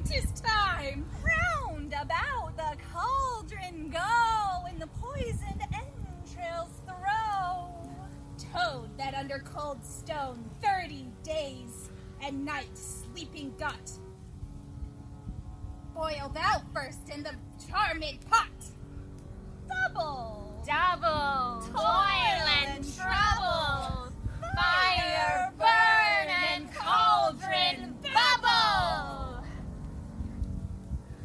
'tis time. Round about the cauldron go, and the poisoned entrails throw. Toad that under cold stone 30 days and nights sleeping got. Boil thou first in the charmed pot. Double toil and trouble, fire burn and cauldron bubble.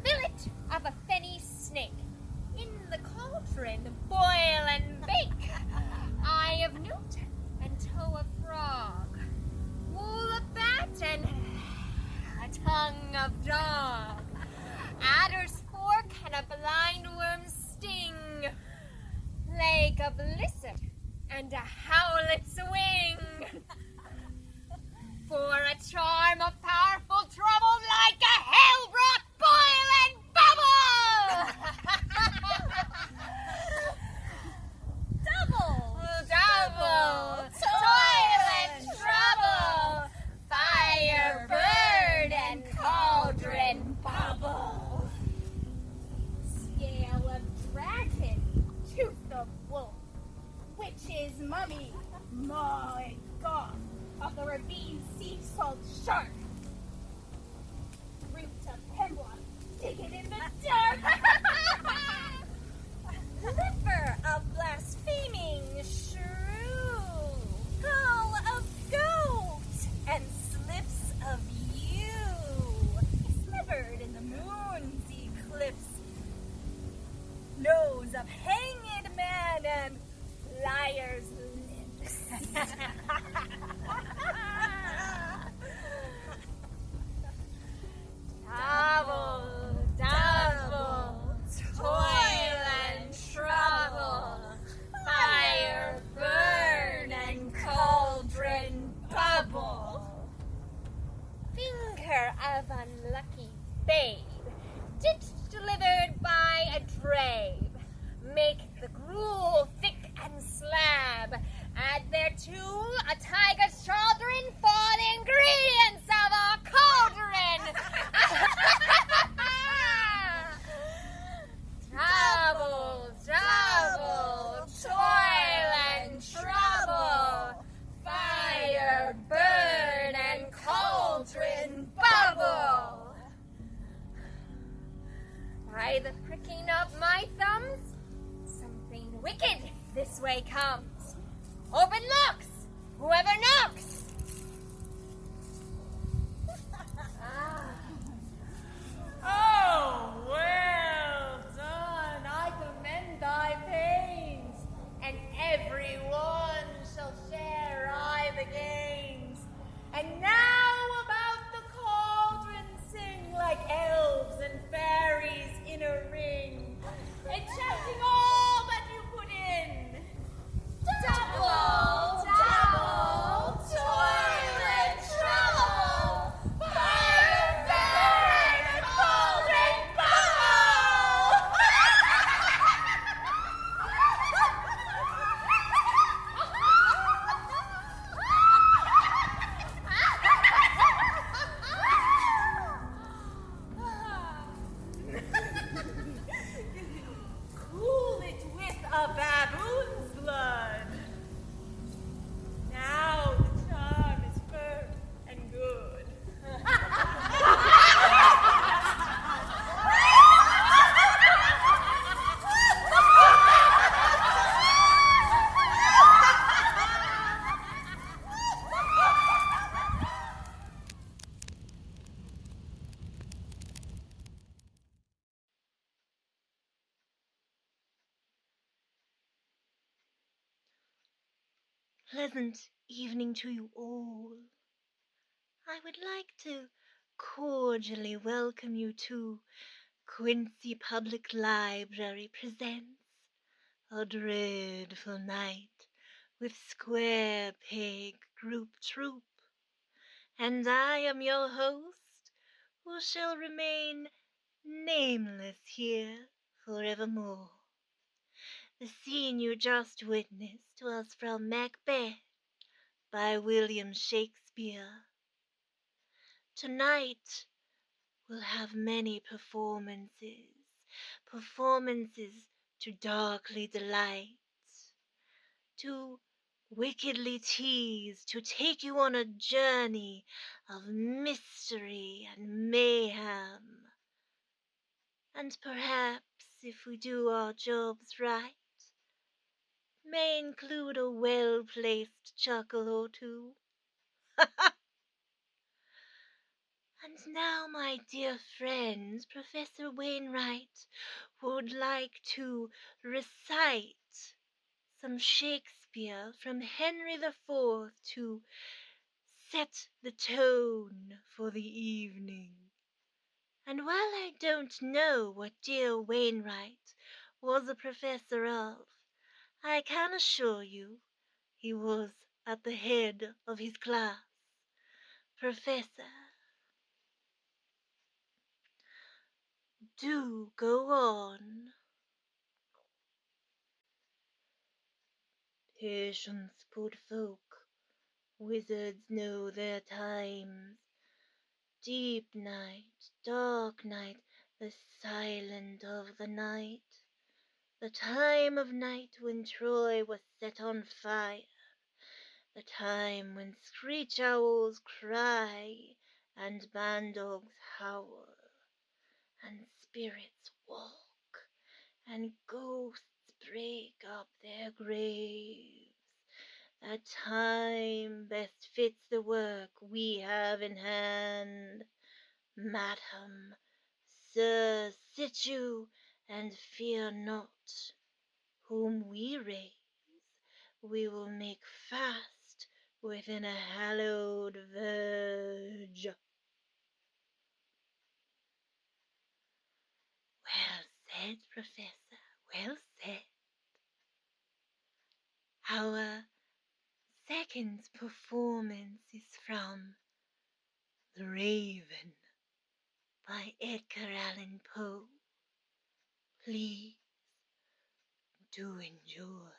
Fillet of a fenny snake, in the cauldron boil and bake. Eye of newt and toe of frog, wool of bat and a tongue of dog, adder's fork and a blind worm's sting, leg of lizard and a howlet's wing. For a charm of powerful trouble, like a hell-brought boil and bubble. Double, toil and trouble, fire burn and cauldron bubble. Scale of dragon, tooth of wolf, witch's mummy, maw and goth of the ravine sea salt shark. Root of hemlock, dig it in the dark. liver of blaspheming shrew, gall of goat, and slips of yew, slivered in the moon's eclipse, nose of hanged man and liar's lips. Double, toil and trouble, fire burn and cauldron bubble. Finger of unlucky babe, ditched delivered by a drave. Make the gruel thick and slab. Add thereto a tiger's chaldron for the ingredients of our cauldron. Double, toil and trouble, fire burn and cauldron bubble. By the pricking of my thumbs, something wicked this way comes. Open looks, whoever knocks. Oh, well done. I commend thy pains, and everyone shall share I the gains. And now about the cauldron sing, like elves and fairies in a ring, enchanting all that you put in. Double, toil and trouble, fire burn and cauldron bubble. Cool it with a baboon's blood. Now the charm is firm and good. Pleasant evening to you all. I would like to cordially welcome you to Quincy Public Library Presents A Dreadful Night with Square Peg Group Troupe. And I am your host, who shall remain nameless here forevermore. The scene you just witnessed was from Macbeth by William Shakespeare. Tonight, will have many performances, performances to darkly delight, to wickedly tease, to take you on a journey of mystery and mayhem. And perhaps, if we do our jobs right, may include a well-placed chuckle or two. And now, my dear friends, Professor Wainwright would like to recite some Shakespeare from Henry IV to set the tone for the evening. And while I don't know what dear Wainwright was a professor of, I can assure you he was at the head of his class. Professor, do go on. Patience, good folk. Wizards know their times. Deep night, dark night, the silent of the night. The time of night when Troy was set on fire. The time when screech owls cry and bandogs howl, and spirits walk, and ghosts break up their graves. That time best fits the work we have in hand. Madam, sir, sit you, and fear not. Whom we raise, we will make fast within a hallowed verge. Well said, Professor, well said. Our second performance is from The Raven by Edgar Allan Poe. Please do enjoy.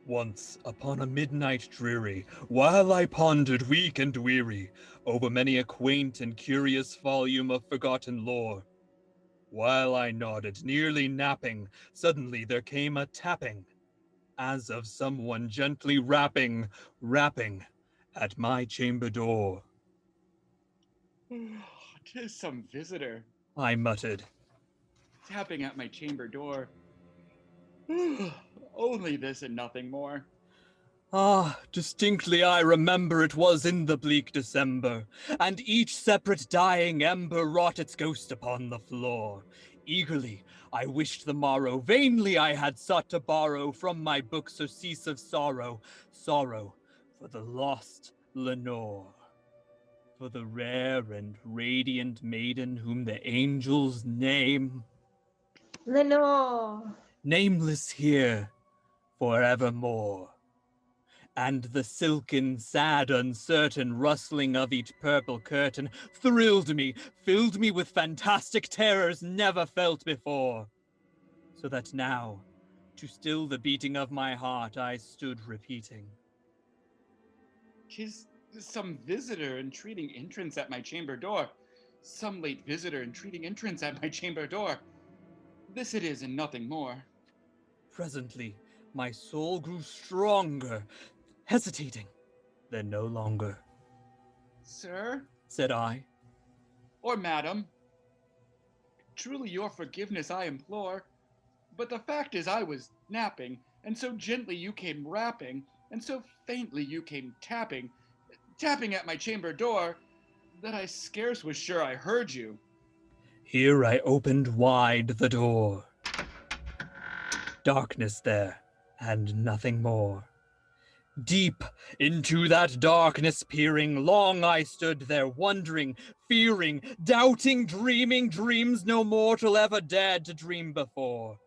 Once upon a midnight dreary, while I pondered weak and weary over many a quaint and curious volume of forgotten lore, while I nodded, nearly napping, suddenly there came a tapping, as of someone gently rapping at my chamber door. "'Tis some visitor I muttered. tapping at my chamber door. Only this and nothing more." Ah, distinctly I remember it was in the bleak December, and each separate dying ember wrought its ghost upon the floor. Eagerly I wished the morrow, vainly I had sought to borrow from my book surcease of sorrow, sorrow for the lost Lenore, for the rare and radiant maiden whom the angels name Lenore. nameless here forevermore. And the silken, sad, uncertain rustling of each purple curtain thrilled me, filled me with fantastic terrors never felt before. So that now, to still the beating of my heart, I stood repeating, "'Tis some visitor entreating entrance at my chamber door. Some late visitor entreating entrance at my chamber door. This it is and nothing more." Presently, my soul grew stronger, hesitating, then no longer. "Sir, Said I, or madam, truly your forgiveness I implore. But the fact is I was napping, and so gently you came rapping, and so faintly you came tapping at my chamber door, that I scarce was sure I heard you." Here I opened wide the door. Darkness there, and nothing more. Deep into that darkness peering, long I stood there, wondering, fearing, doubting, dreaming dreams no mortal ever dared to dream before.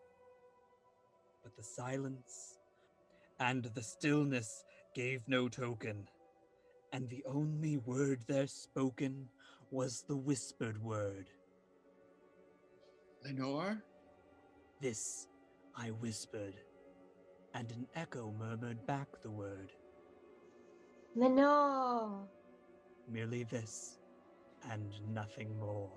But the silence and the stillness gave no token, and the only word there spoken was the whispered word. "Lenore?" This I whispered, and an echo murmured back the word. Lenore. Merely this, and nothing more.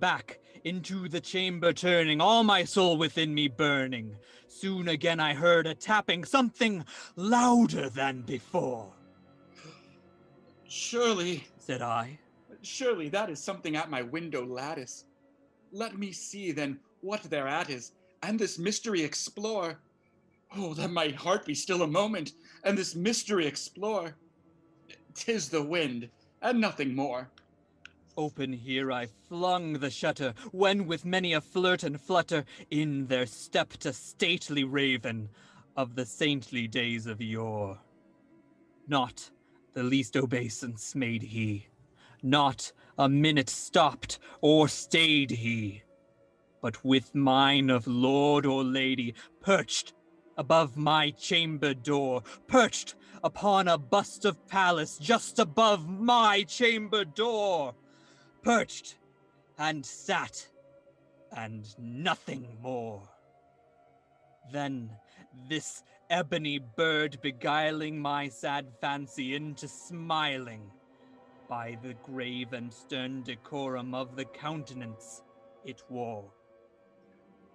Back into the chamber turning, all my soul within me burning. Soon again I heard a tapping, something louder than before. Surely, Said I, surely that is something at my window lattice. Let me see then what thereat is, and this mystery explore. Oh, let my heart be still a moment, and this mystery explore. 'Tis the wind, and nothing more. Open here I flung the shutter, when with many a flirt and flutter, in there stepped a stately raven of the saintly days of yore. Not the least obeisance made he, not a minute stopped or stayed he, but with mine of lord or lady perched above my chamber door, perched upon a bust of Pallas just above my chamber door, perched and sat, and nothing more. Then this ebony bird beguiling my sad fancy into smiling, by the grave and stern decorum of the countenance it wore.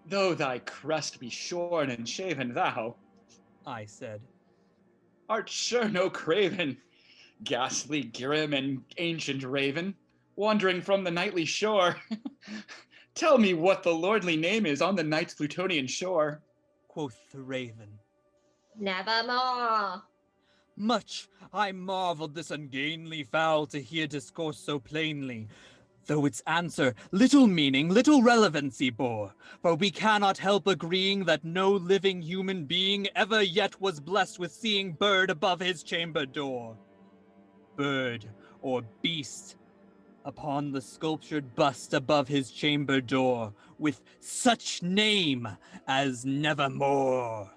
Though thy crest be shorn and shaven, thou, I said, art sure no craven, ghastly, grim, and ancient raven, wandering from the nightly shore. Tell me what the lordly name is on the night's Plutonian shore. quoth the raven. Nevermore. Much I marveled this ungainly fowl to hear discourse so plainly, though its answer little meaning, little relevancy bore, for we cannot help agreeing that no living human being ever yet was blessed with seeing bird above his chamber door. Bird or beast upon the sculptured bust above his chamber door, with such name as Nevermore.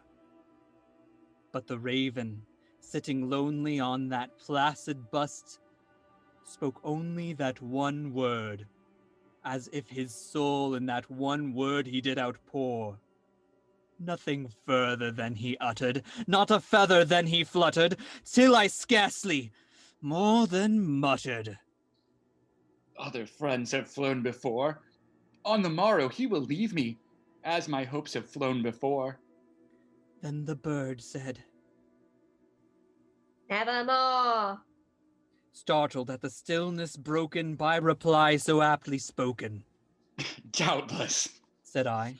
But the raven, sitting lonely on that placid bust, spoke only that one word, as if his soul in that one word he did outpour. Nothing further than he uttered, not a feather than he fluttered, till I scarcely more than muttered. Other friends have flown before. On the morrow he will leave me, as my hopes have flown before. Then the bird said, Nevermore. startled at the stillness broken by reply so aptly spoken. Doubtless. Said I,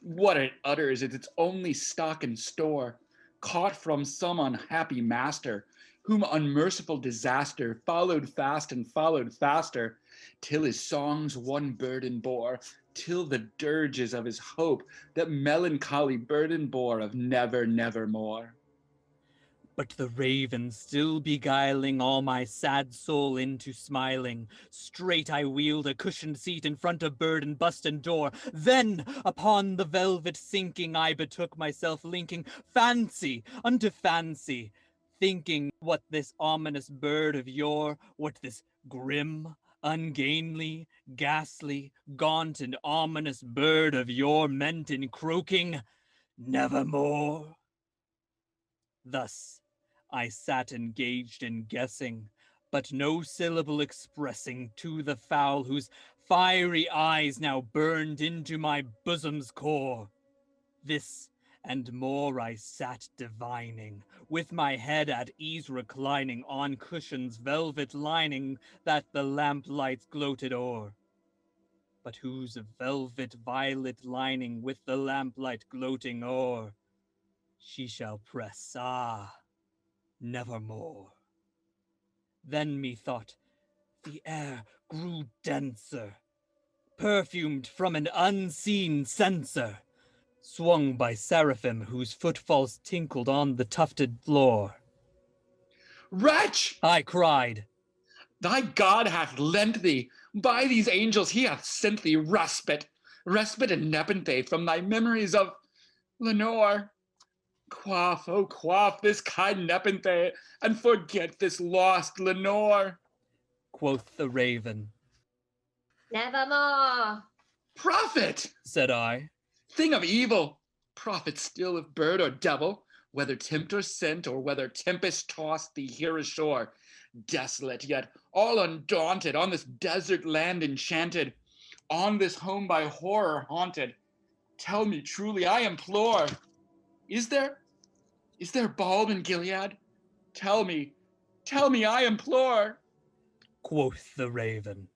What it utters is its only stock and store, caught from some unhappy master, whom unmerciful disaster followed fast and followed faster, till his songs one burden bore, till the dirges of his hope that melancholy burden bore of never, nevermore. but the raven still beguiling all my sad soul into smiling, straight I wheeled a cushioned seat in front of bird and bust and door. Then upon the velvet sinking I betook myself, linking fancy unto fancy, thinking what this ominous bird of yore, what this grim, ungainly, ghastly, gaunt, and ominous bird of yore meant in croaking Nevermore. Thus I sat engaged in guessing, but no syllable expressing to the fowl whose fiery eyes now burned into my bosom's core. This and more I sat divining, with my head at ease reclining on cushions velvet lining that the lamplights gloated o'er, but whose velvet violet lining with the lamplight gloating o'er she shall press, nevermore. Then methought the air grew denser, perfumed from an unseen censer, swung by seraphim whose footfalls tinkled on the tufted floor. Wretch! I cried, Thy God hath lent thee, by these angels he hath sent thee respite, respite and nepenthe from thy memories of Lenore. Quaff, oh quaff this kind nepenthe, and forget this lost Lenore. quoth the raven. Nevermore. Prophet, Said I, thing of evil, prophet still of bird or devil, whether tempter sent or whether tempest tossed thee here ashore, desolate yet all undaunted, on this desert land enchanted, on this home by horror haunted, tell me truly, I implore, is there balm in Gilead? Tell me, I implore. Quoth the raven.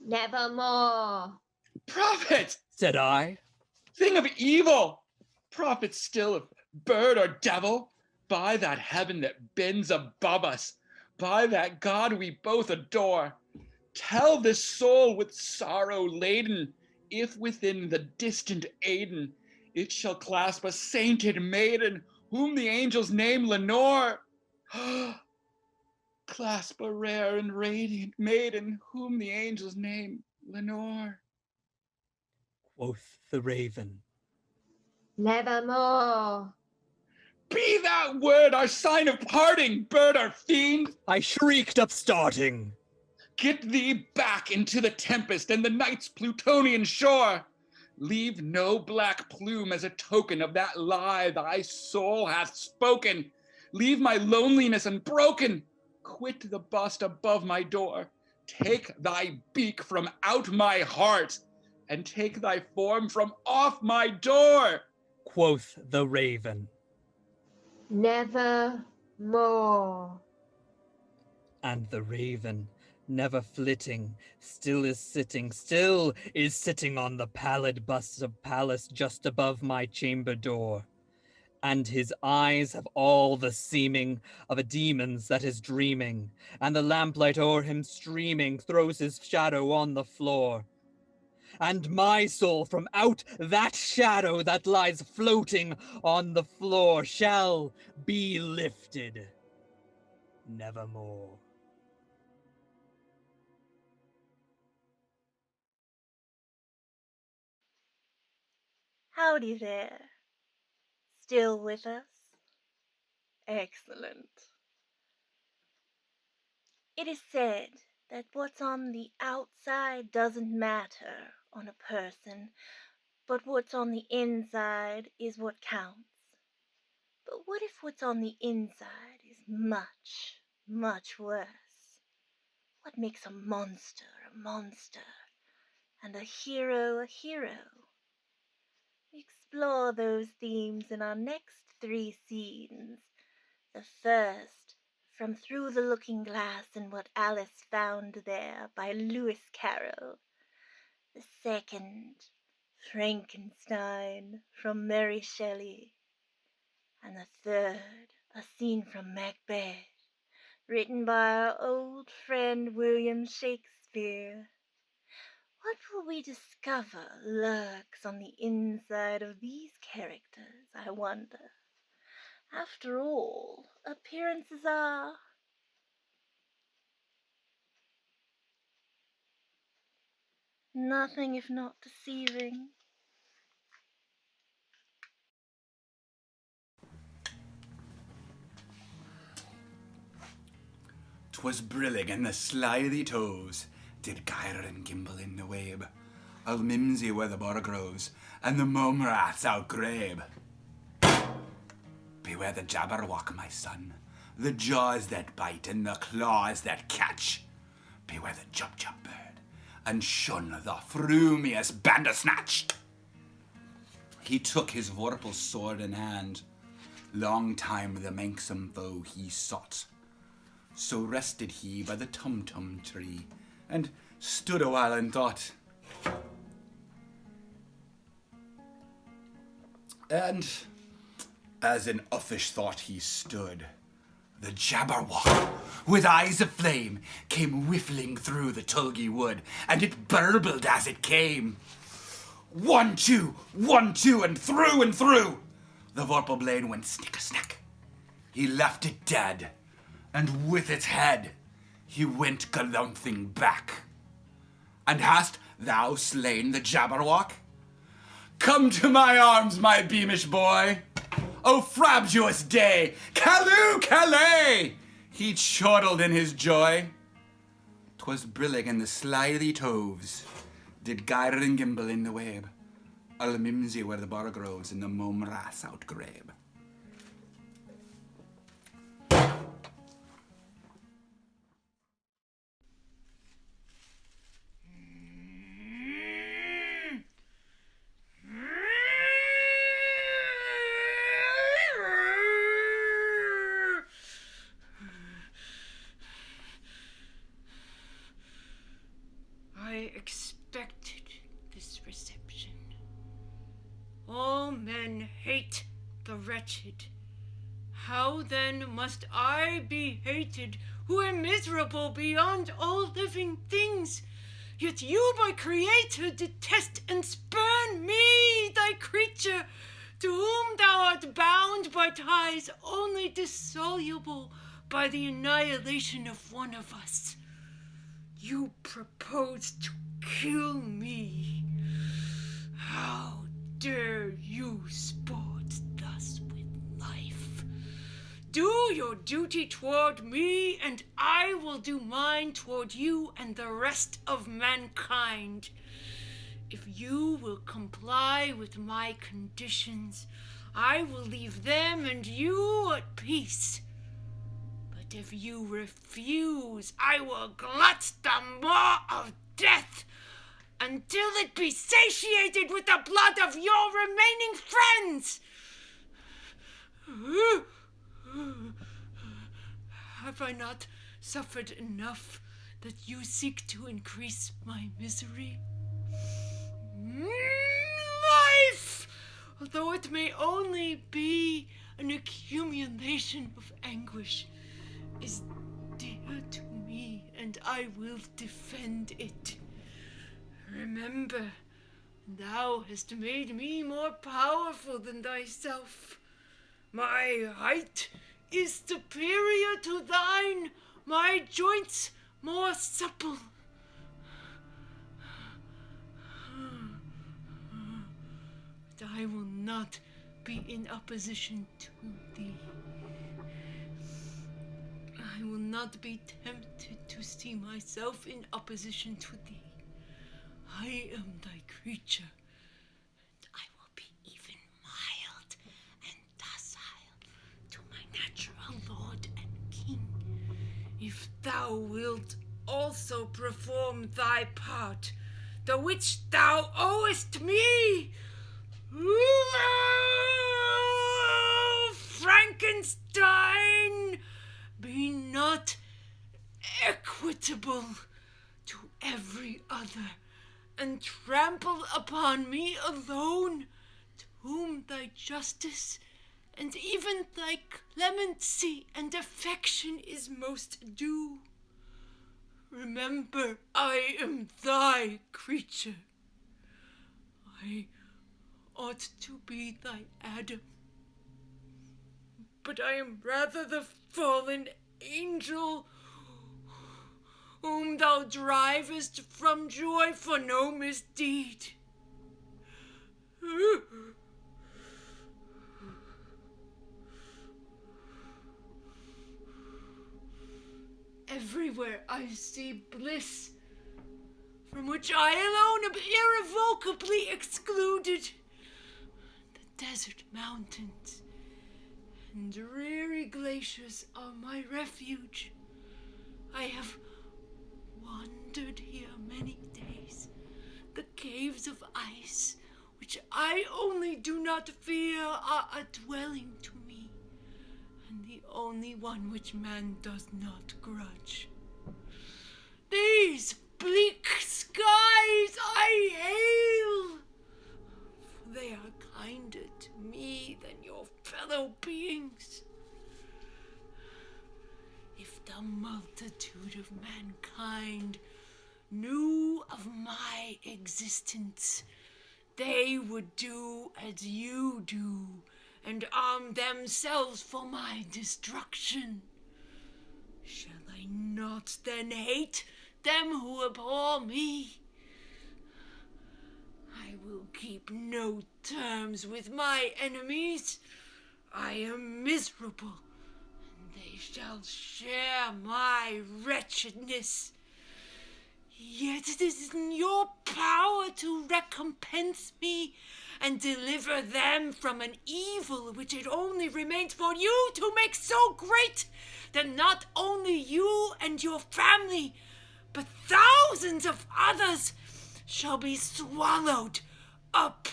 Nevermore. Prophet, Said I. thing of evil, prophet still of bird or devil, by that heaven that bends above us, by that God we both adore, tell this soul with sorrow laden, if within the distant Aden it shall clasp a sainted maiden, whom the angels name Lenore. Clasp a rare and radiant maiden, whom the angels name Lenore. Quoth the raven. Nevermore. Be that word our sign of parting, bird or fiend. I shrieked upstarting. Get thee back into the tempest and the night's Plutonian shore. Leave no black plume as a token of that lie thy soul hath spoken. Leave my loneliness unbroken. Quit the bust above my door. Take thy beak from out my heart, and take thy form from off my door. Quoth the raven. Nevermore. And the raven, never flitting, still is sitting on the pallid bust of Pallas just above my chamber door. And his eyes have all the seeming of a demon's that is dreaming, and the lamplight o'er him streaming throws his shadow on the floor. And my soul from out that shadow that lies floating on the floor shall be lifted nevermore. Howdy there. Still with us? Excellent. It is said that what's on the outside doesn't matter on a person, but what's on the inside is what counts. But what if what's on the inside is much, much worse? What makes a monster, and a hero? We explore those themes in our next 3 scenes. The first, from Through the Looking Glass and What Alice Found There by Lewis Carroll. The second, Frankenstein from Mary Shelley. And the third, a scene from Macbeth, written by our old friend William Shakespeare. What will we discover lurks on the inside of these characters, I wonder? After all, appearances are nothing if not deceiving. 'Twas brillig and the slithy toes did gyre and gimble in the wabe, all mimsy were the borogoves, and the mome rats outgrabe. Beware the jabberwock, my son, the jaws that bite and the claws that catch. Beware the jub-jub bird, and shun the frumious bandersnatch. He took his vorpal sword in hand, long time the manxome foe he sought. So rested he by the tum-tum tree, and stood a while in thought. And as in uffish thought he stood, the jabberwock, with eyes of flame, came whiffling through the tulgey wood, and it burbled as it came. 1, 2, 1, 2, and through. The vorpal blade went snick-a-snack. He left it dead, and with its head he went galumphing back. And hast thou slain the jabberwock? Come to my arms, my beamish boy. O frabjous day, Callooh, Calais! He chortled in his joy. 'Twas brillig and the slithy toves did gyre and gimble in the wabe, all mimsy were the borogoves and the mome ras outgrabe. expected this reception. All men hate the wretched. How then must I be hated, who am miserable beyond all living things? Yet you, my creator, detest and spurn me, thy creature, to whom thou art bound by ties only dissoluble by the annihilation of one of us. You propose to kill me. How dare you sport thus with life? Do your duty toward me, and I will do mine toward you and the rest of mankind. If you will comply with my conditions, I will leave them and you at peace. But if you refuse, I will glut the maw of death until it be satiated with the blood of your remaining friends. Have I not suffered enough that you seek to increase my misery? Life, although it may only be an accumulation of anguish, is dear to me, and I will defend it. Remember, thou hast made me more powerful than thyself. My height is superior to thine, my joints more supple. But I will not be in opposition to thee. I will not be tempted to see myself in opposition to thee. I am thy creature, and I will be even mild and docile to my natural lord and king, if thou wilt also perform thy part, the which thou owest me. Frankenstein, be not equitable to every other, and trample upon me alone, to whom thy justice and even thy clemency and affection is most due. Remember, I am thy creature. I ought to be thy Adam, but I am rather the fallen angel whom thou drivest from joy for no misdeed. Everywhere I see bliss, from which I alone am irrevocably excluded. The desert mountains and dreary glaciers are my refuge. I have wandered here many days. The caves of ice, which I only do not fear, are a dwelling to me, and the only one which man does not grudge. These bleak skies I hail, for they are kinder to me than your fellow beings. If the multitude of mankind knew of my existence, they would do as you do, and arm themselves for my destruction. Shall I not then hate them who abhor me? I will keep no terms with my enemies. I am miserable, and they shall share my wretchedness. Yet it is in your power to recompense me and deliver them from an evil which it only remains for you to make so great that not only you and your family, but thousands of others shall be swallowed up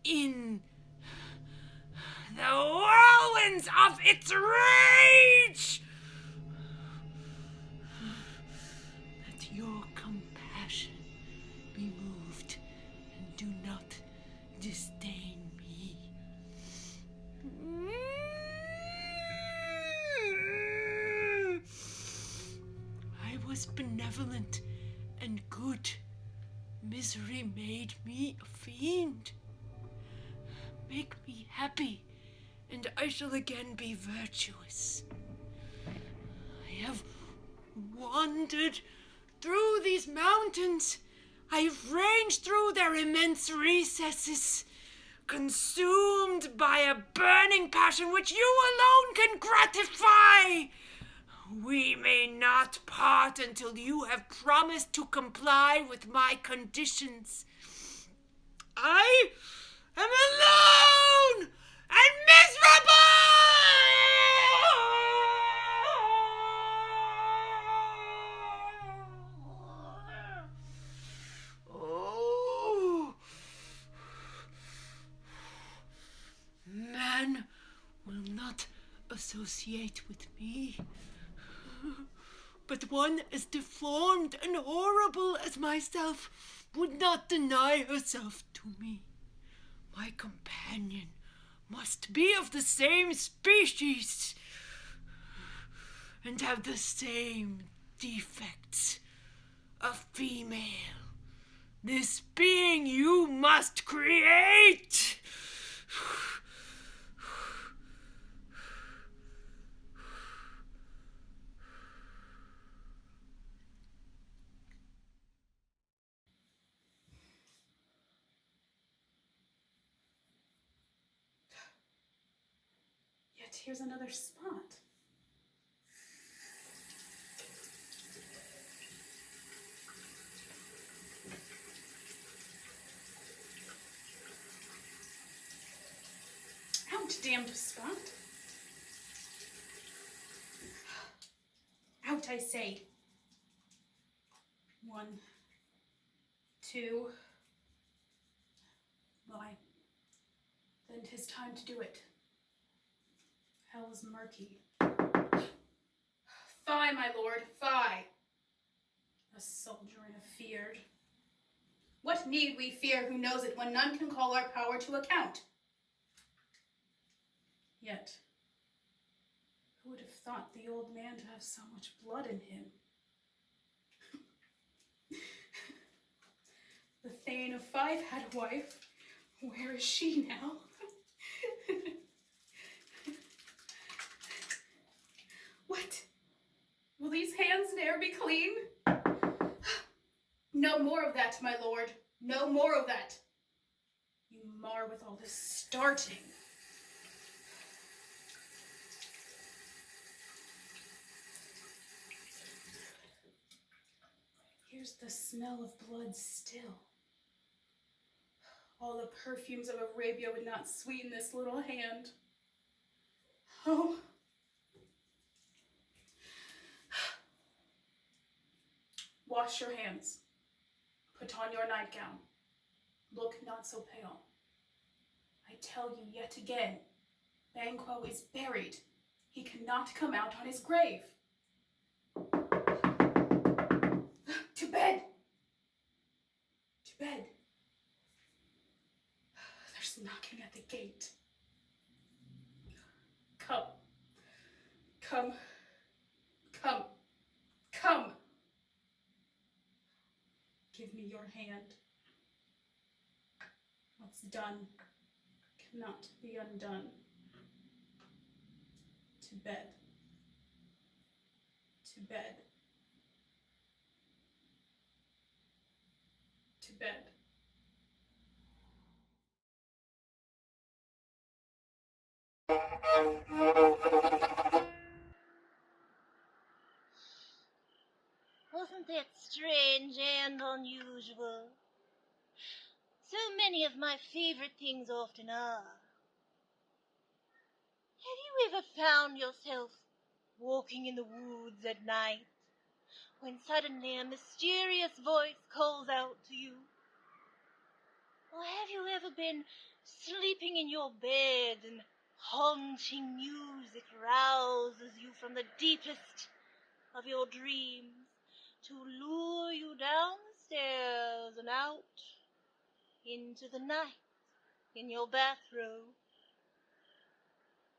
in the whirlwinds of its rage. Let your compassion was benevolent and good. Misery made me a fiend. Make me happy, and I shall again be virtuous. I have wandered through these mountains. I've ranged through their immense recesses, consumed by a burning passion which you alone can gratify. We may not part until you have promised to comply with my conditions. I am alone and miserable! Oh, man will not associate with me, but one as deformed and horrible as myself would not deny herself to me. My companion must be of the same species and have the same defects. A female. This being you must create. Yet here's another spot. Out, damned spot. Out, I say. 1, 2. Why, then 'tis time to do it. Hell's murky. Fie, my lord, fie. A soldier and afeard. What need we fear who knows it when none can call our power to account? Yet, who would have thought the old man to have so much blood in him? The Thane of Five had a wife. Where is she now? What? Will these hands ne'er be clean? No more of that, my lord. No more of that. You mar with all this starting. Here's the smell of blood still. All the perfumes of Arabia would not sweeten this little hand. Oh. Wash your hands. Put on your nightgown. Look not so pale. I tell you yet again, Banquo is buried. He cannot come out on his grave. To bed! To bed. There's knocking at the gate. Come. Come. Come. Come. Give me your hand. What's done cannot be undone. To bed. To bed. To bed. Wasn't that strange and unusual? So many of my favorite things often are. Have you ever found yourself walking in the woods at night, when suddenly a mysterious voice calls out to you? Or have you ever been sleeping in your bed and haunting music rouses you from the deepest of your dreams to lure you down the stairs and out into the night in your bathrobe?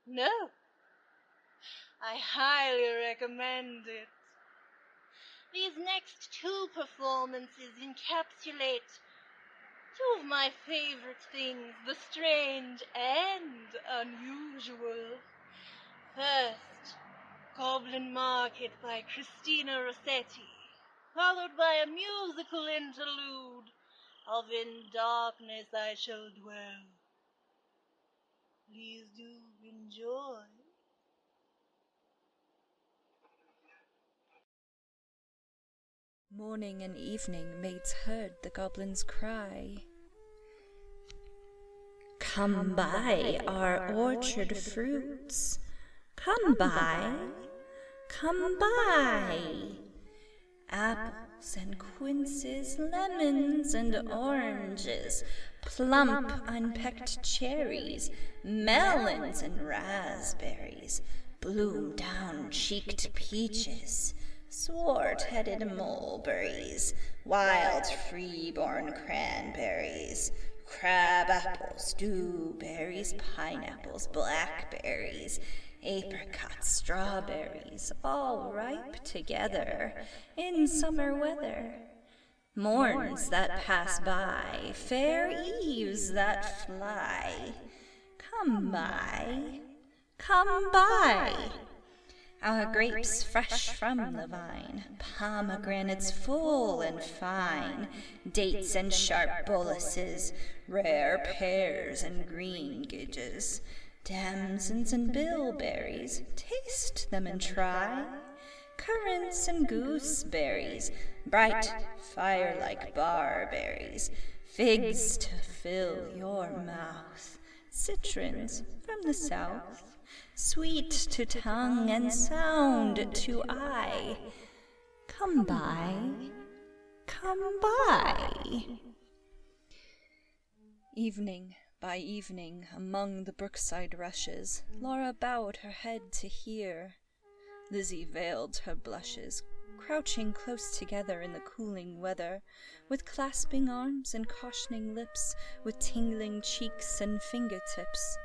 No, I highly recommend it. These next two performances encapsulate two of my favorite things, the strange and unusual. First, Goblin Market by Christina Rossetti, followed by a musical interlude of In Darkness I Shall Dwell. Please do enjoy. Morning and evening maids heard the goblins cry. Come buy our orchard fruits. Come buy. Come buy. Apples and quinces, lemons and oranges, plump unpecked cherries, melons and raspberries, bloom-down-cheeked peaches, swart-headed mulberries, wild free-born cranberries, crab apples, dewberries, pineapples, blackberries, apricots, strawberries, all ripe together in summer weather. Morns that pass by, fair eves that fly. Come buy, come buy. Our grapes fresh from the vine, pomegranates full and fine, dates and sharp boluses, rare pears and greengages, damsons and bilberries, taste them and try. Currants and gooseberries, bright fire-like barberries, figs to fill your mouth, citrons from the south, sweet to tongue and sound to eye. Come buy, come buy. Evening by evening, among the brookside rushes, Laura bowed her head to hear. Lizzie veiled her blushes, crouching close together in the cooling weather, with clasping arms and cautioning lips, with tingling cheeks and fingertips.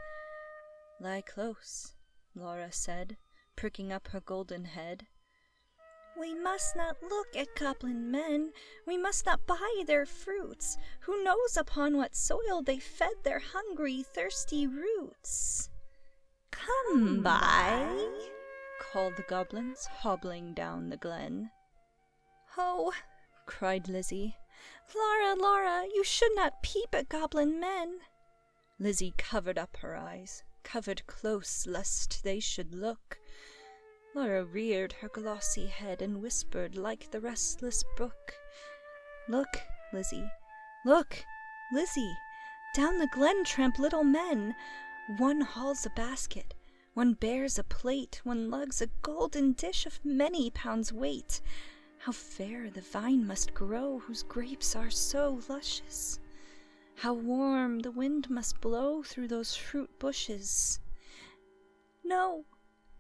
Lie close, Laura said, pricking up her golden head. We must not look at goblin men, we must not buy their fruits. Who knows upon what soil they fed their hungry, thirsty roots? Come buy, called the goblins, hobbling down the glen. Oh, cried Lizzie, Laura, Laura, you should not peep at goblin men. Lizzie covered up her eyes, covered close lest they should look. Laura reared her glossy head and whispered like the restless brook. Look, Lizzie, look, Lizzie, down the glen tramp little men. One hauls a basket, one bears a plate, one lugs a golden dish of many pounds weight. How fair the vine must grow whose grapes are so luscious. How warm the wind must blow through those fruit bushes. No,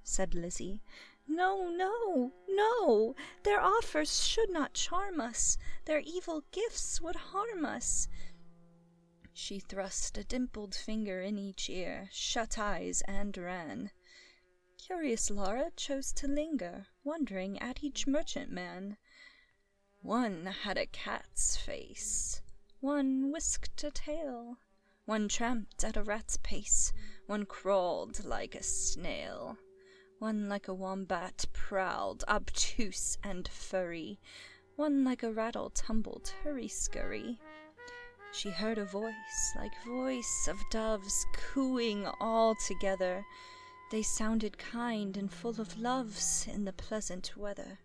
said Lizzie, no, no, no, their offers should not charm us, their evil gifts would harm us. She thrust a dimpled finger in each ear, shut eyes, and ran. Curious Laura chose to linger, wondering at each merchantman. One had a cat's face, one whisked a tail, one tramped at a rat's pace, one crawled like a snail. One like a wombat prowled, obtuse and furry, one like a rattle tumbled hurry-scurry. She heard a voice like voice of doves cooing all together. They sounded kind and full of loves in the pleasant weather.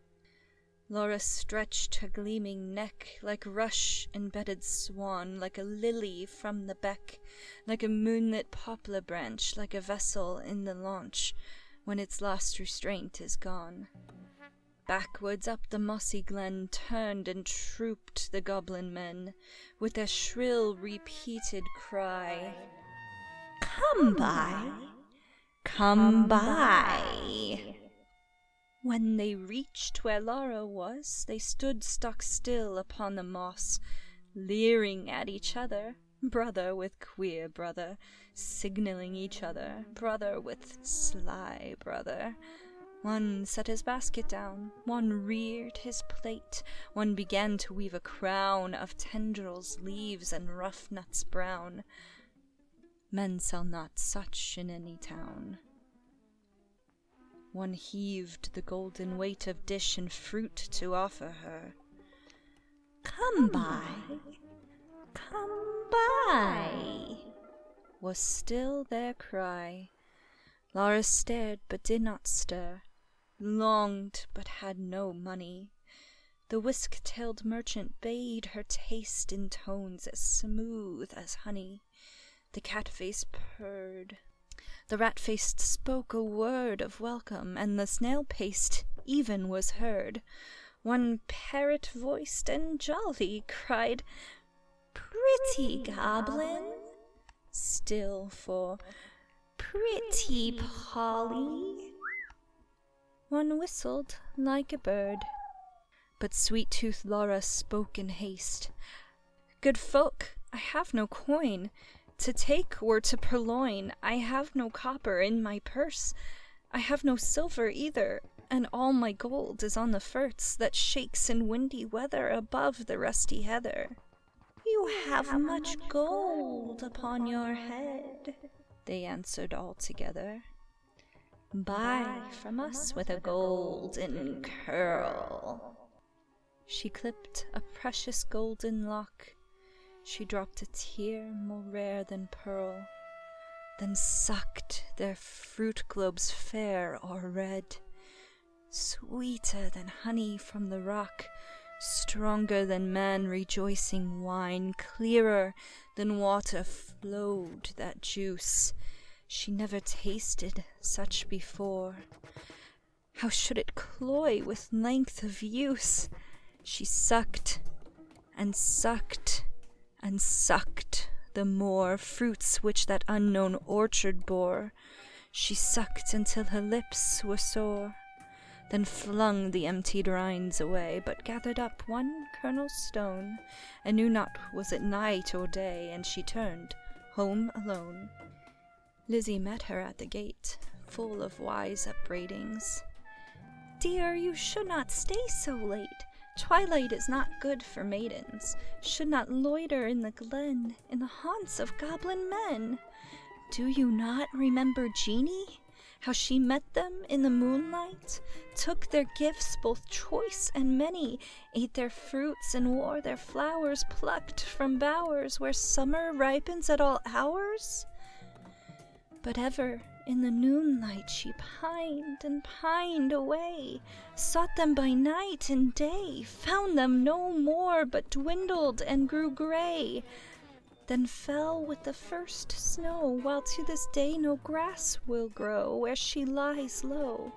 Laura stretched her gleaming neck like rush-embedded swan, like a lily from the beck, like a moonlit poplar branch, like a vessel in the launch, when its last restraint is gone. Backwards up the mossy glen turned and trooped the goblin men, with their shrill repeated cry, Come buy, come buy. When they reached where Laura was, they stood stock still upon the moss, leering at each other, brother with queer brother, signalling each other, brother with sly brother. One set his basket down, one reared his plate, one began to weave a crown of tendrils, leaves, and rough nuts brown. Men sell not such in any town. One heaved the golden weight of dish and fruit to offer her. Come by, was still their cry. Laura stared but did not stir, longed but had no money. The whisk-tailed merchant bade her taste in tones as smooth as honey. The cat-face purred, the rat-faced spoke a word of welcome, and the snail-paced even was heard. One parrot-voiced and jolly cried, "Pretty goblin," still for "Pretty Polly." One whistled like a bird, but sweet-toothed Laura spoke in haste. "Good folk, I have no coin to take or to purloin. I have no copper in my purse, I have no silver either, and all my gold is on the firts that shakes in windy weather above the rusty heather." "You have much gold upon your head," they answered all together. "Buy from us with a golden curl." She clipped a precious golden lock, she dropped a tear more rare than pearl, then sucked their fruit globes fair or red, sweeter than honey from the rock, stronger than man rejoicing wine, clearer than water flowed that juice. She never tasted such before. How should it cloy with length of use? She sucked and sucked and sucked the more fruits which that unknown orchard bore. She sucked until her lips were sore, then flung the emptied rinds away, but gathered up one kernel stone, and knew not was it night or day, and she turned home alone. Lizzie met her at the gate, full of wise upbraidings. "Dear, you should not stay so late. Twilight is not good for maidens, should not loiter in the glen, in the haunts of goblin men. Do you not remember Jeanie? How she met them in the moonlight, took their gifts both choice and many, ate their fruits and wore their flowers, plucked from bowers where summer ripens at all hours? But ever in the noonlight she pined and pined away, sought them by night and day, found them no more, but dwindled and grew gray, then fell with the first snow, while to this day no grass will grow where she lies low.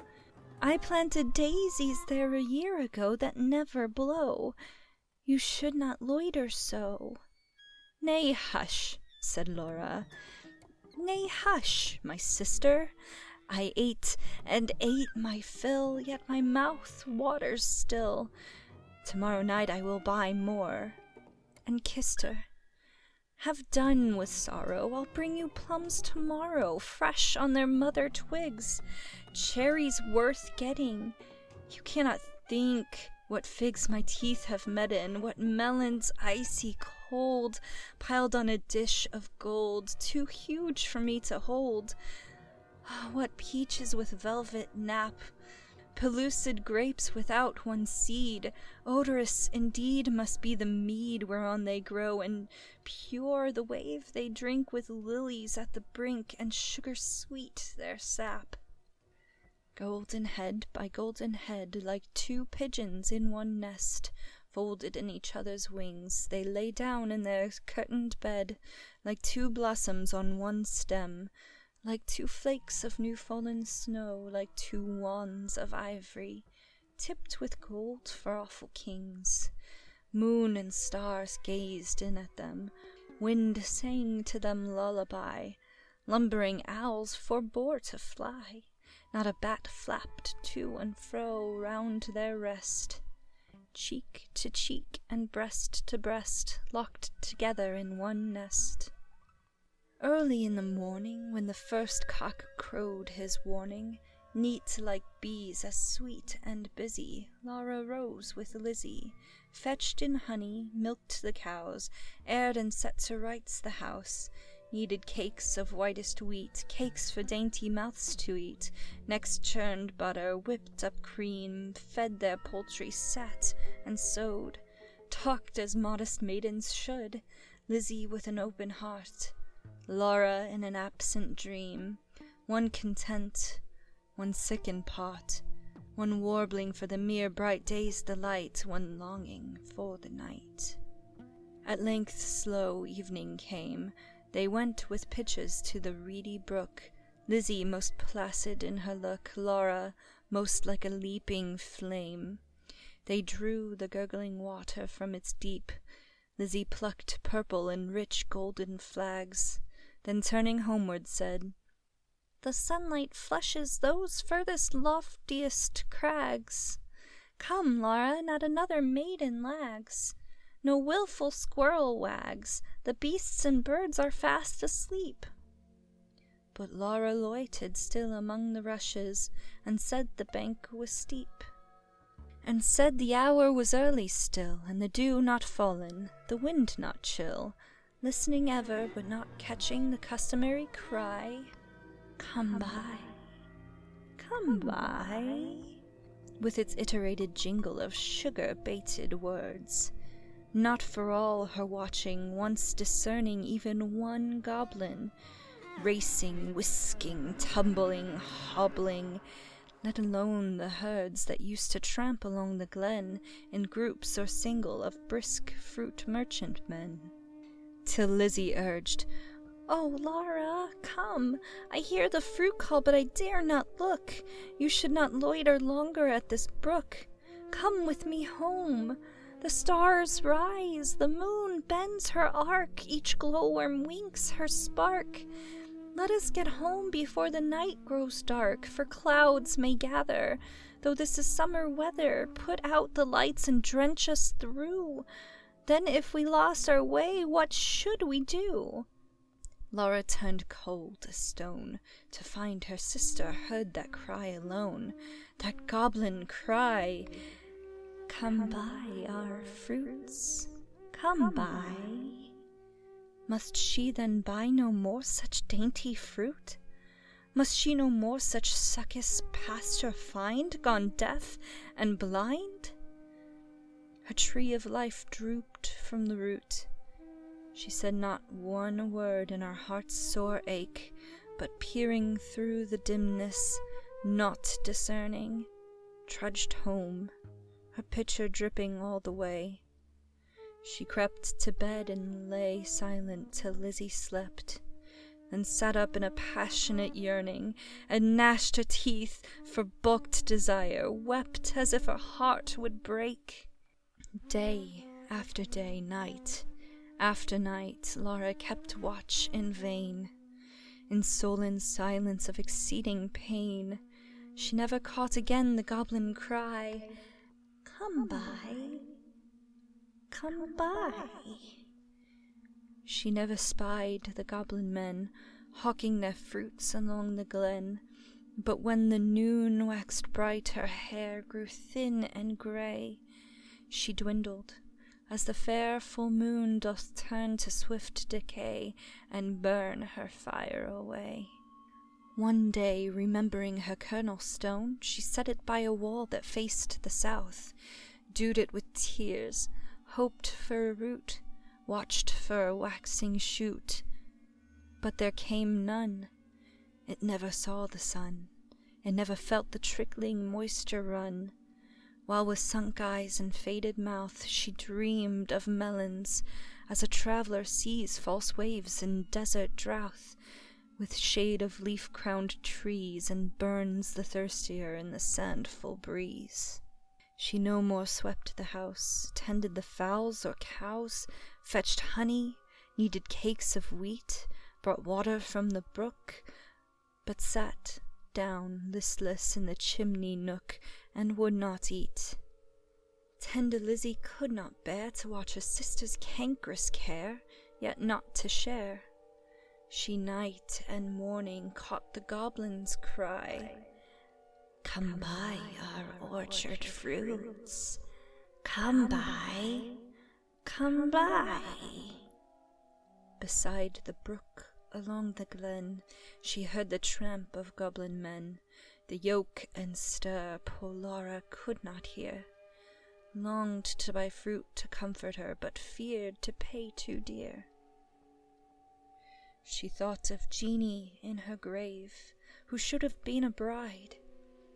I planted daisies there a year ago that never blow. You should not loiter so." "Nay, hush," said Laura. "Nay, hush, my sister. I ate and ate my fill, yet my mouth waters still. Tomorrow night I will buy more," and kissed her. "Have done with sorrow. I'll bring you plums tomorrow, fresh on their mother twigs, cherries worth getting. You cannot think what figs my teeth have met in, what melons icy cold, piled on a dish of gold, too huge for me to hold. What peaches with velvet nap, pellucid grapes without one seed. Odorous indeed must be the mead whereon they grow, and pure the wave they drink with lilies at the brink, and sugar sweet their sap. Golden head by golden head, like two pigeons in one nest, folded in each other's wings, they lay down in their curtained bed, like two blossoms on one stem, like two flakes of new-fallen snow, like two wands of ivory, tipped with gold for awful kings. Moon and stars gazed in at them, wind sang to them lullaby, lumbering owls forbore to fly, not a bat flapped to and fro round their rest. Cheek to cheek and breast to breast, locked together in one nest. Early in the morning, when the first cock crowed his warning, Neat like bees, as sweet and busy, Laura rose with Lizzie, fetched in honey, milked the cows, aired and set to rights the house, kneaded cakes of whitest wheat, cakes for dainty mouths to eat, next churned butter, whipped up cream, fed their poultry, sat and sewed, talked as modest maidens should, Lizzie with an open heart, Laura in an absent dream, one content, one sick in part, one warbling for the mere bright day's delight, one longing for the night. At length slow evening came, they went with pitchers to the reedy brook, Lizzie most placid in her look, Laura most like a leaping flame. They drew the gurgling water from its deep, Lizzie plucked purple and rich golden flags, then turning homeward said, "The sunlight flushes those furthest loftiest crags. Come, Laura, not another maiden lags. No wilful squirrel wags, the beasts and birds are fast asleep." But Laura loitered still among the rushes, and said the bank was steep, and said the hour was early still, and the dew not fallen, the wind not chill, listening ever, but not catching the customary cry, "Come by, come by," with its iterated jingle of sugar-baited words. Not for all her watching, once discerning even one goblin, racing, whisking, tumbling, hobbling, let alone the herds that used to tramp along the glen in groups or single of brisk fruit merchantmen. Till Lizzie urged, "Oh, Laura, come! I hear the fruit call, but I dare not look. You should not loiter longer at this brook. Come with me home. The stars rise, the moon bends her arc, each glowworm winks her spark. Let us get home before the night grows dark, for clouds may gather. Though this is summer weather, put out the lights and drench us through. Then if we lost our way, what should we do?" Laura turned cold as stone, to find her sister heard that cry alone, that goblin cry, "Come buy our fruits, come buy." Must she then buy no more such dainty fruit? Must she no more such succous pasture find, gone deaf and blind? Her tree of life drooped from the root. She said not one word in her heart's sore ache, but peering through the dimness, not discerning, trudged home, her pitcher dripping all the way. She crept to bed and lay silent till Lizzie slept, then sat up in a passionate yearning, and gnashed her teeth for balked desire, wept as if her heart would break. Day after day, night after night, Laura kept watch in vain. In sullen silence of exceeding pain, she never caught again the goblin cry, "Come by, come by." She never spied the goblin men hawking their fruits along the glen, but when the noon waxed bright, her hair grew thin and grey. She dwindled, as the fair full moon doth turn to swift decay, and burn her fire away. One day, remembering her kernel stone, she set it by a wall that faced the south, dewed it with tears, hoped for a root, watched for a waxing shoot. But there came none. It never saw the sun, it never felt the trickling moisture run, while with sunk eyes and faded mouth she dreamed of melons, as a traveller sees false waves in desert drouth, with shade of leaf-crowned trees, and burns the thirstier in the sandful breeze. She no more swept the house, tended the fowls or cows, fetched honey, kneaded cakes of wheat, brought water from the brook, but sat down listless in the chimney nook, and would not eat. Tender Lizzie could not bear to watch her sister's cankerous care, yet not to share. She night and morning caught the goblin's cry, Come buy our orchard fruits. Come buy, come buy. Beside the brook, along the glen, she heard the tramp of goblin men. The yoke and stir poor Laura could not hear. Longed to buy fruit to comfort her, but feared to pay too dear. She thought of Jeanie in her grave, who should have been a bride,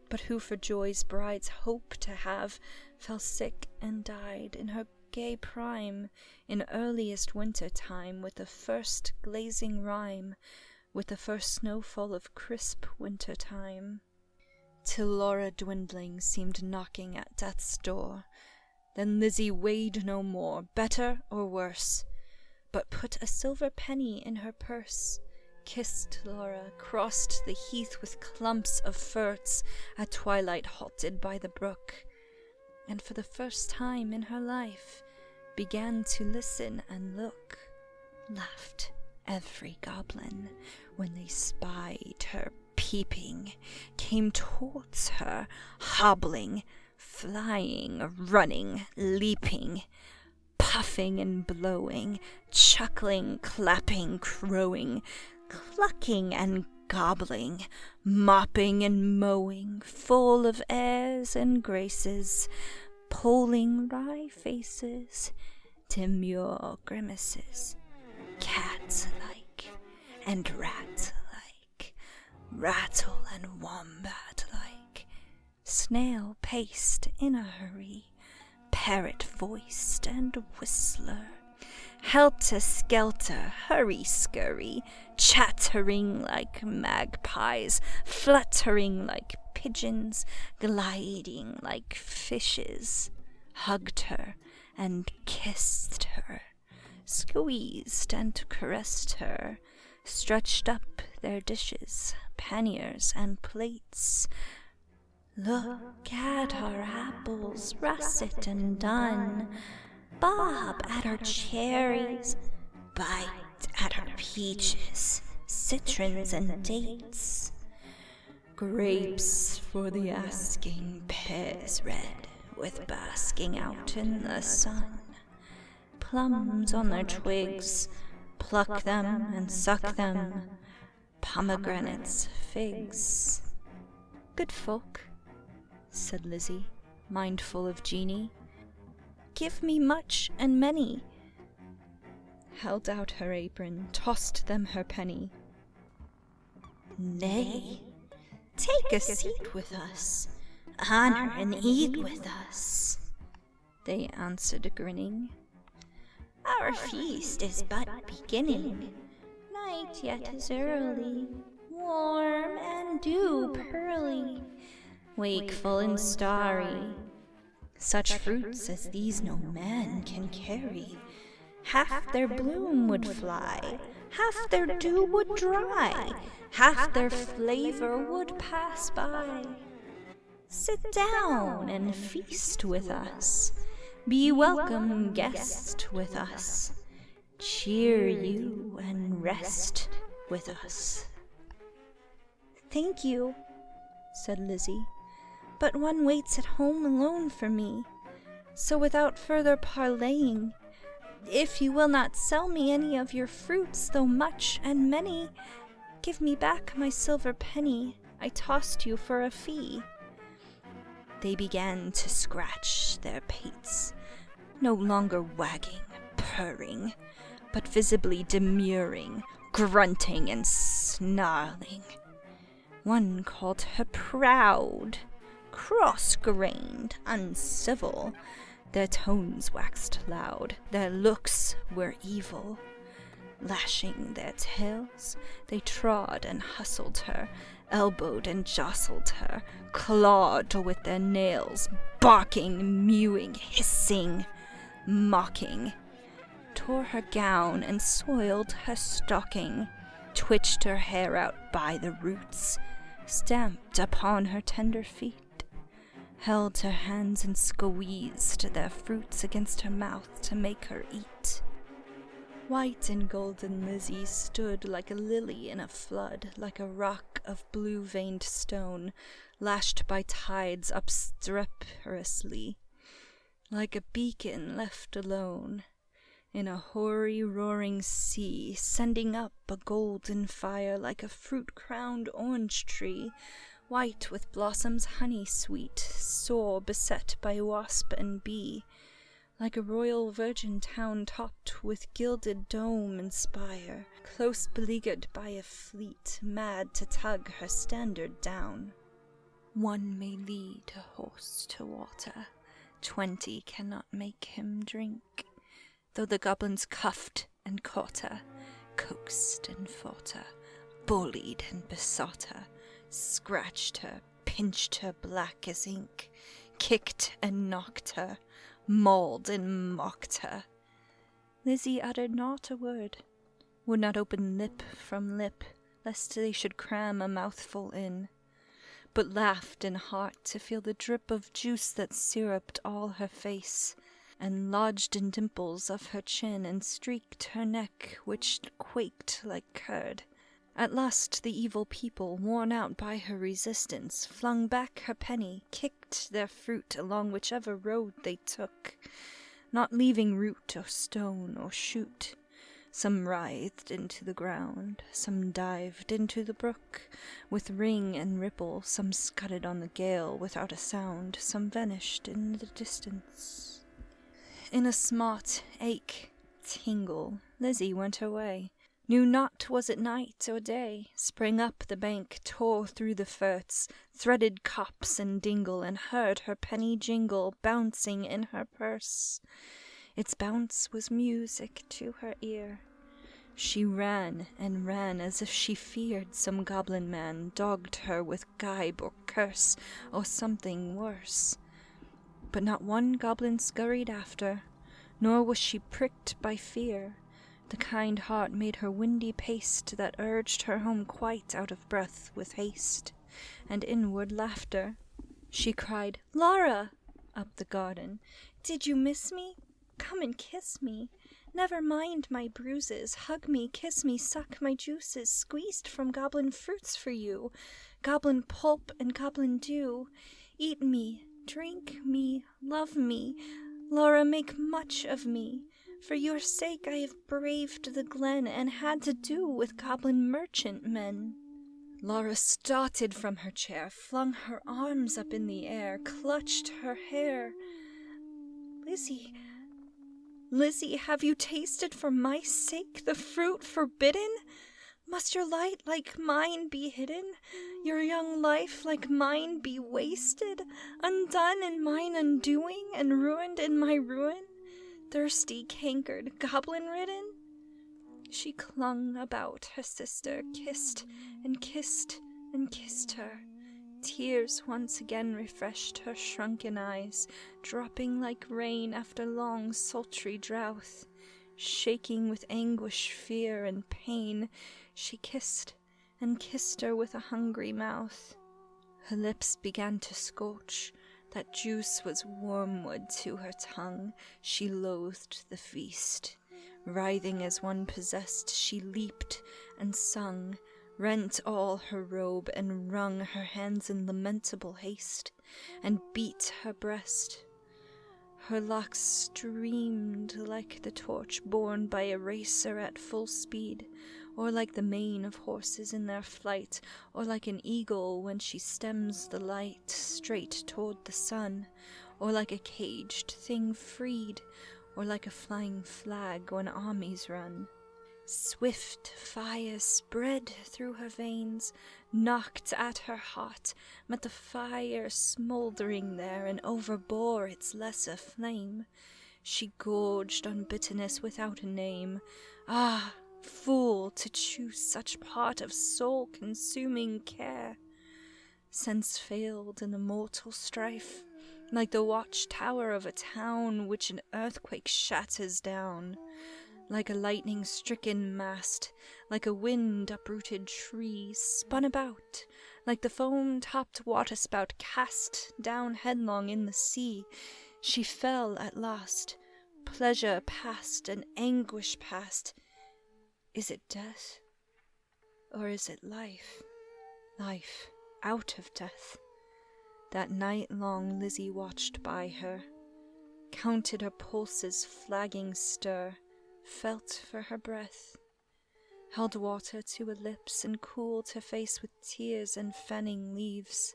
but who for joy's bride's hope to have fell sick and died in her gay prime, in earliest winter time, with the first glazing rime, with the first snowfall of crisp winter time. Till Laura dwindling seemed knocking at death's door. Then Lizzie weighed no more, better or worse, but put a silver penny in her purse, kissed Laura, crossed the heath with clumps of ferts, at twilight halted by the brook, and for the first time in her life began to listen and look. Laughed every goblin when they spied her peeping, came towards her, hobbling, flying, running, leaping, puffing and blowing, chuckling, clapping, crowing, clucking and gobbling, mopping and mowing, full of airs and graces, pulling wry faces, demure grimaces, cat-like and rat-like, rattle and wombat-like, snail-paced in a hurry, parrot-voiced and whistler, helter-skelter, hurry-scurry, chattering like magpies, fluttering like pigeons, gliding like fishes, hugged her and kissed her, squeezed and caressed her, stretched up their dishes, panniers and plates. Look at our apples, russet and done, bob at our cherries, bite at our peaches, citrons and dates, grapes for the asking, pears red with basking out in the sun, plums on their twigs, pluck them and suck them, pomegranates, figs. Good folk, said Lizzie, mindful of Jeanie, give me much and many. Held out her apron, tossed them her penny. Nay, take a seat with us, honor and eat with us, they answered grinning. Our feast is but beginning, night yet is early, warm and dew pearly, wakeful and starry. Such fruits as these no man can carry. Half their bloom would fly, half their dew would dry, half their flavor would pass by. Sit down and feast with us, be welcome guest with us, cheer you and rest with us. Thank you, said Lizzie, but one waits at home alone for me. So without further parleying, if you will not sell me any of your fruits, though much and many, give me back my silver penny I tossed you for a fee. They began to scratch their pates, no longer wagging, purring, but visibly demurring, grunting and snarling. One called her proud, cross-grained, uncivil. Their tones waxed loud, their looks were evil. Lashing their tails, they trod and hustled her, elbowed and jostled her, clawed with their nails, barking, mewing, hissing, mocking, tore her gown and soiled her stocking, twitched her hair out by the roots, stamped upon her tender feet, held her hands and squeezed their fruits against her mouth to make her eat. White and golden Lizzie stood like a lily in a flood, like a rock of blue-veined stone, lashed by tides obstreperously, like a beacon left alone in a hoary roaring sea, sending up a golden fire like a fruit-crowned orange tree, white with blossoms honey-sweet, sore beset by wasp and bee, like a royal virgin town topped with gilded dome and spire, close beleaguered by a fleet, mad to tug her standard down. 1 may lead a horse to water, 20 cannot make him drink, though the goblins cuffed and caught her, coaxed and fought her, bullied and besought her, scratched her, pinched her black as ink, kicked and knocked her, mauled and mocked her. Lizzie uttered not a word, would not open lip from lip, lest they should cram a mouthful in, but laughed in heart to feel the drip of juice that syruped all her face, and lodged in dimples of her chin, and streaked her neck, which quaked like curd. At last the evil people, worn out by her resistance, flung back her penny, kicked their fruit along whichever road they took, not leaving root or stone or shoot. Some writhed into the ground, some dived into the brook with ring and ripple, some scudded on the gale without a sound, some vanished in the distance. In a smart ache, tingle, Lizzie went her way, knew not was it night or day, sprang up the bank, tore through the ferts, threaded copse and dingle, and heard her penny jingle bouncing in her purse. Its bounce was music to her ear. She ran and ran as if she feared some goblin man dogged her with gibe or curse or something worse. But not one goblin scurried after, nor was she pricked by fear. The kind heart made her windy paced that urged her home quite out of breath with haste and inward laughter. She cried, "Laura!" up the garden. "Did you miss me? Come and kiss me. Never mind my bruises. Hug me, kiss me, suck my juices, squeezed from goblin fruits for you, goblin pulp and goblin dew. Eat me, drink me, love me. Laura, make much of me. For your sake I have braved the glen and had to do with goblin merchant men." Laura started from her chair, flung her arms up in the air, clutched her hair. Lizzie, have you tasted for my sake the fruit forbidden? Must your light like mine be hidden? Your young life like mine be wasted? Undone in mine undoing, and ruined in my ruin? Thirsty, cankered, goblin-ridden? She clung about her sister, kissed and kissed and kissed her. Tears once again refreshed her shrunken eyes, dropping like rain after long sultry drouth. Shaking with anguish, fear, and pain, she kissed and kissed her with a hungry mouth. Her lips began to scorch. That juice was wormwood to her tongue. She loathed the feast. Writhing as one possessed, she leaped and sung, rent all her robe and wrung her hands in lamentable haste, and beat her breast. Her locks streamed like the torch borne by a racer at full speed, or like the mane of horses in their flight, or like an eagle when she stems the light straight toward the sun, or like a caged thing freed, or like a flying flag when armies run. Swift fire spread through her veins, knocked at her heart, met the fire smouldering there, and overbore its lesser flame. She gorged on bitterness without a name. Ah, fool, to choose such part of soul-consuming care! Sense failed in the mortal strife, like the watchtower of a town which an earthquake shatters down. Like a lightning-stricken mast, like a wind-uprooted tree, spun about, like the foam-topped waterspout cast down headlong in the sea, she fell at last, pleasure past and anguish past. Is it death? Or is it life? Life out of death. That night long Lizzie watched by her, counted her pulses' flagging stir, felt for her breath, held water to her lips and cooled her face with tears and fanning leaves.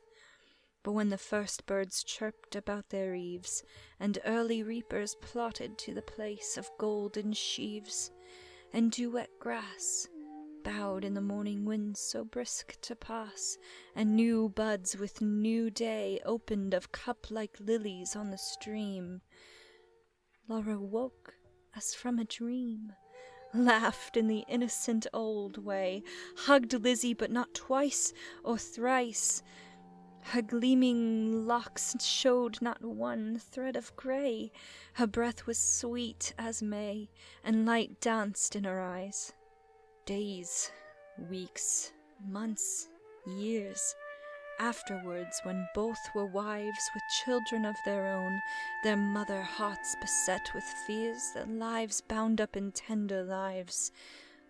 But when the first birds chirped about their eaves, and early reapers plodded to the place of golden sheaves, and dew-wet grass bowed in the morning wind so brisk to pass, and new buds with new day opened of cup-like lilies on the stream, Laura woke as from a dream, laughed in the innocent old way, hugged Lizzie but not twice or thrice. Her gleaming locks showed not one thread of grey. Her breath was sweet as May, and light danced in her eyes. Days, weeks, months, years afterwards, when both were wives with children of their own, their mother hearts beset with fears, their lives bound up in tender lives,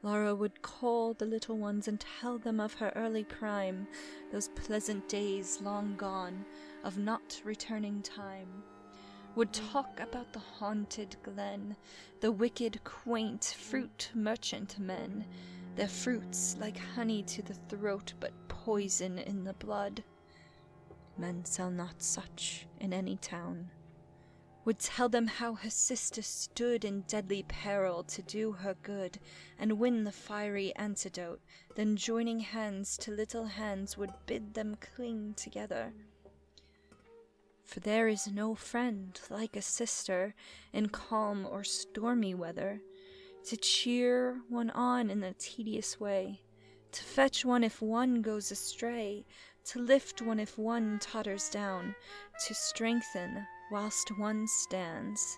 Laura would call the little ones and tell them of her early prime, those pleasant days long gone, of not returning time. Would talk about the haunted glen, the wicked, quaint fruit merchant men, their fruits like honey to the throat, but poison in the blood. Men sell not such in any town. Would tell them how her sister stood in deadly peril to do her good, and win the fiery antidote, then joining hands to little hands would bid them cling together. For there is no friend like a sister in calm or stormy weather, to cheer one on in the tedious way, to fetch one if one goes astray, to lift one if one totters down, to strengthen whilst one stands.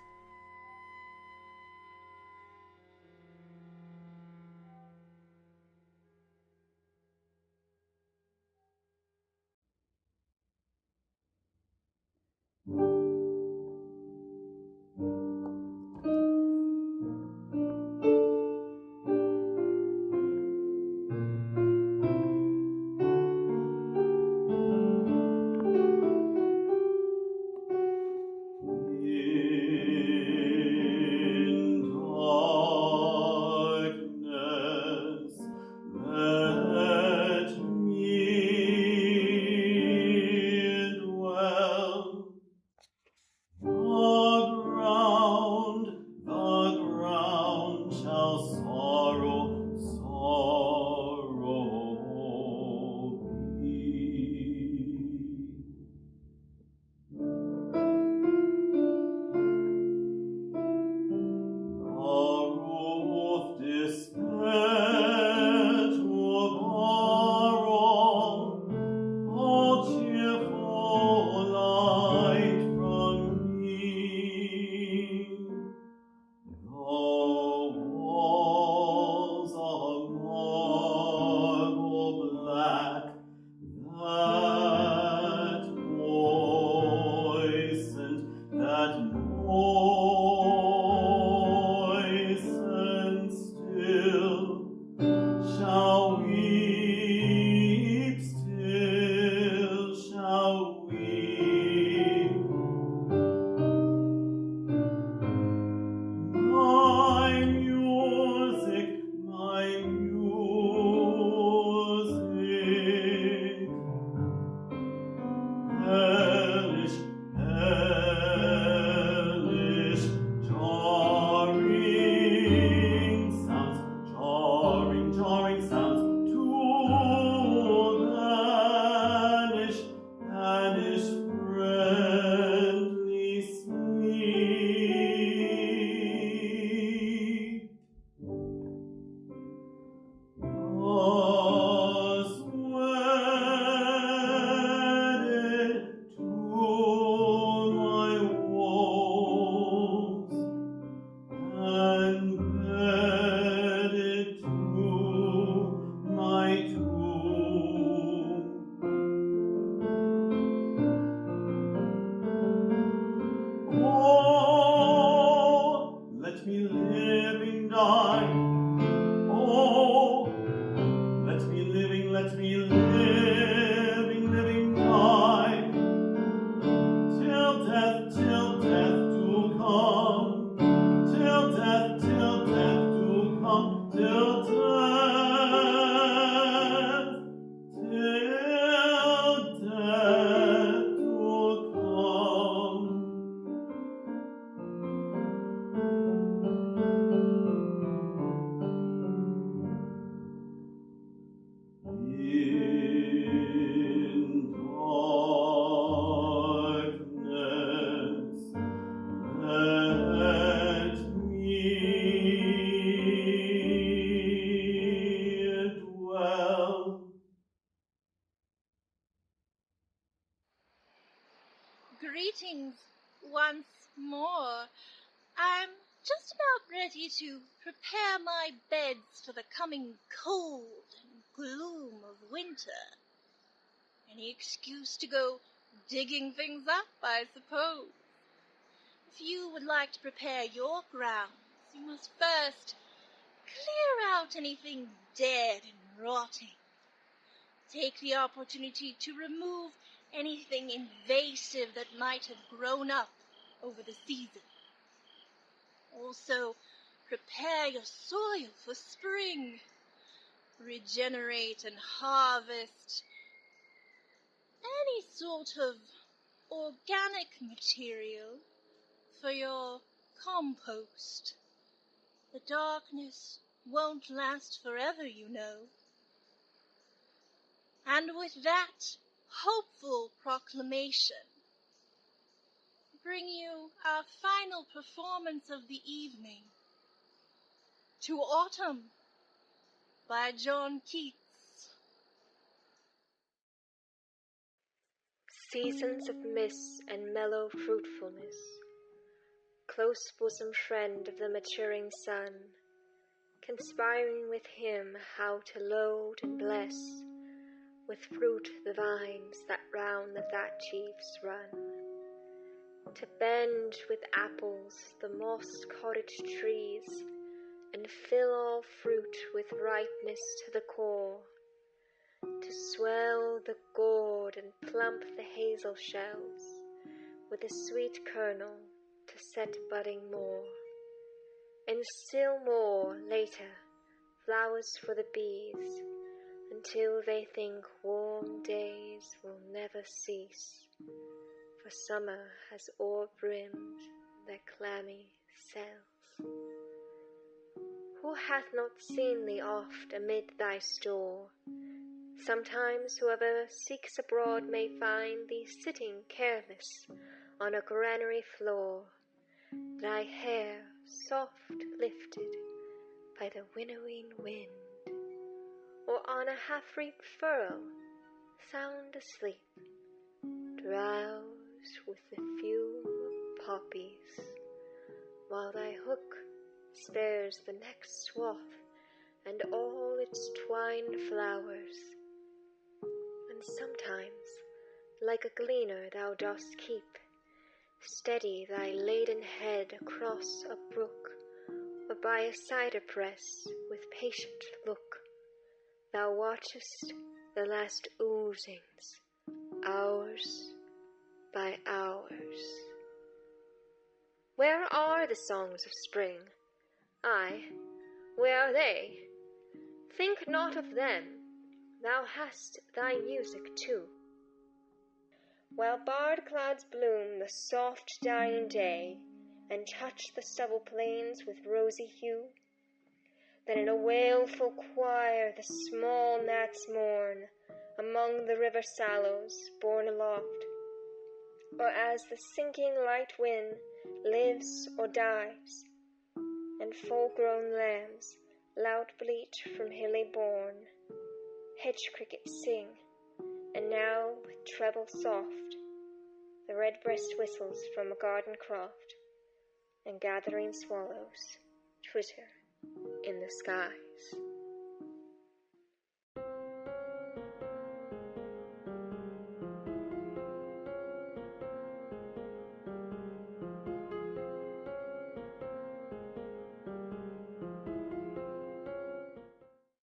death do come, till death do come, till death do come. In darkness let me dwell. Greetings once more. I'm just about ready to prepare my beds for the coming cold and gloom of winter. Any excuse to go digging things up, I suppose. If you would like to prepare your grounds, you must first clear out anything dead and rotting. Take the opportunity to remove anything invasive that might have grown up over the season. Also, prepare your soil for spring. Regenerate and harvest any sort of organic material for your compost. The darkness won't last forever, you know. And with that hopeful proclamation, bring you our final performance of the evening, To Autumn by John Keats. Seasons of mist and mellow fruitfulness, close bosom friend of the maturing sun, conspiring with him how to load and bless with fruit the vines that round the thatch eaves run, to bend with apples the moss cottage trees, and fill all fruit with ripeness to the core, to swell the gourd and plump the hazel shells with a sweet kernel to set budding more, and still more later flowers for the bees, until they think warm days will never cease, for summer has o'erbrimmed their clammy cells. Who hath not seen thee oft amid thy store? Sometimes whoever seeks abroad may find thee sitting careless on a granary floor, thy hair soft lifted by the winnowing wind, or on a half-reaped furrow, sound asleep, drowse with the fume of poppies, while thy hook spares the next swath and all its twined flowers. And sometimes, like a gleaner, thou dost keep steady thy laden head across a brook, or by a cider press with patient look thou watchest the last oozings, hours by hours. Where are the songs of spring? Aye, where are they? Think not of them, thou hast thy music too. While barred clouds bloom the soft dying day, and touch the stubble plains with rosy hue, then in a wailful choir the small gnats mourn among the river sallows borne aloft, or as the sinking light wind lives or dies, and full-grown lambs loud bleat from hilly bourne, hedge crickets sing, and now with treble soft the redbreast whistles from a garden croft, and gathering swallows twitter in the skies.